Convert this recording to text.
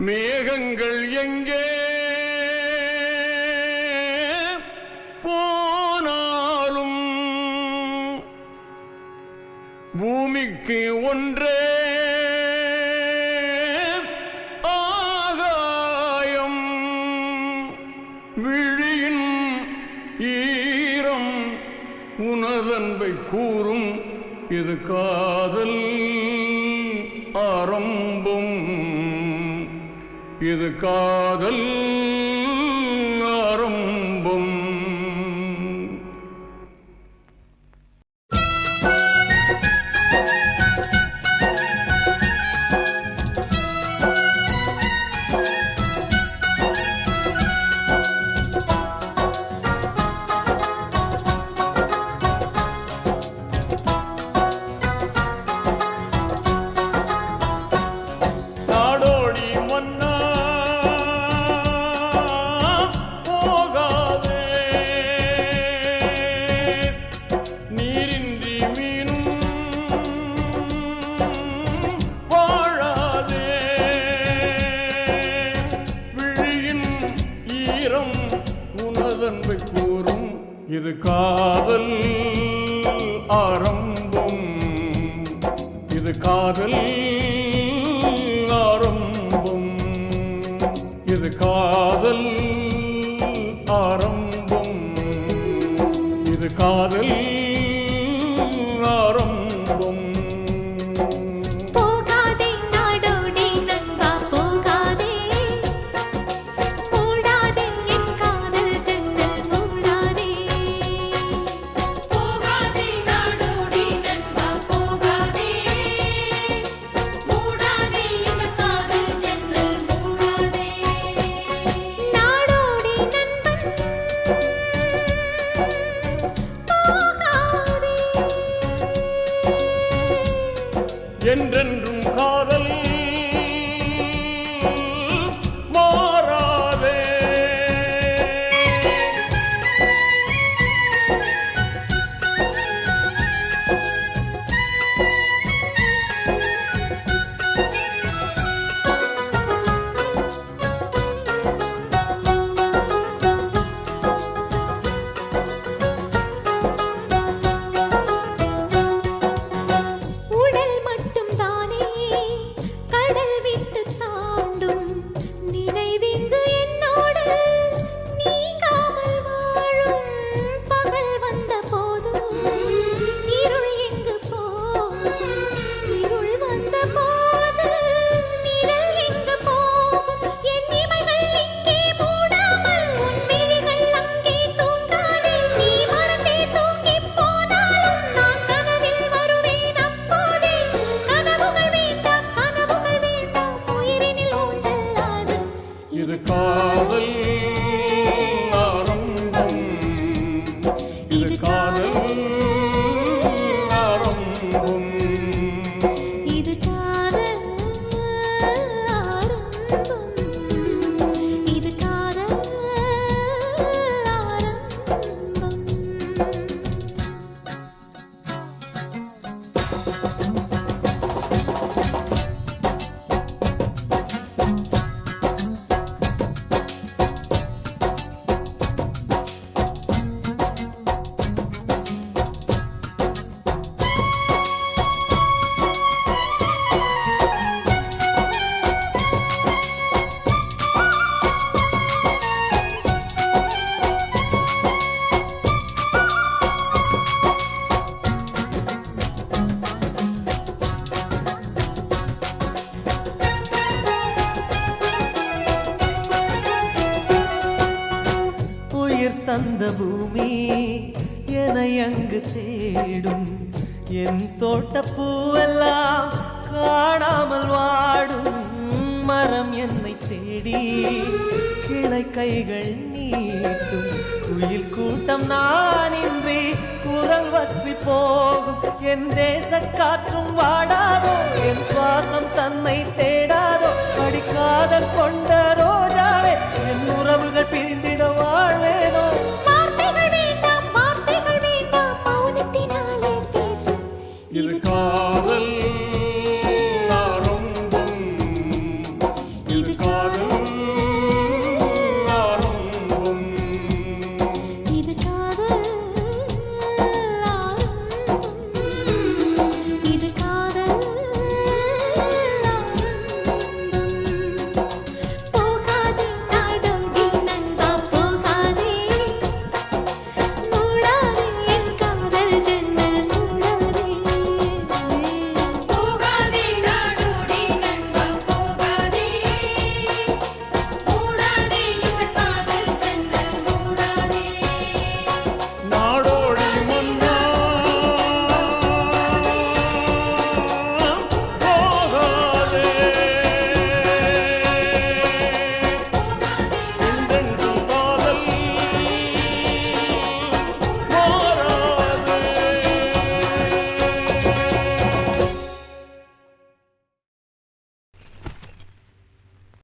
மேகங்கள் எங்கே போனாலும் பூமிக்கு ஒன்றே ஆகாயம். விழியின் ஈரம் உனதன்பை கூறும். இது காதல் ஆரம்பம். இது காதல் ஆரம்பம். இது காதல் ஆரம்பம். இது காதல் ஆரம்பம். இது காதல் ஆரம்பம். இது காதல் ஆரம்பம். என்றென்றும் காதல் மாறாதே. இது காதல் ஆரம்பம். இது காதல் ஆரம்பம். இது காதல் ஆரம்பம். இது காதல் ஆரம்பம். தந்த பூமி என்னை அங்கு தேடும். என் தோட்ட பூவெல்லாம் காணாமல் வாடும். மரம் என்னை தேடி கிளை கைகள் நீட்டும். குயில் கூட்டம் நான் இன்றி குரல் வற்றி போகும். என் தேச காற்றும் வாடாதோ, என் சுவாசம் தன்னை தேடாதோ. படிக்காதல் கொண்ட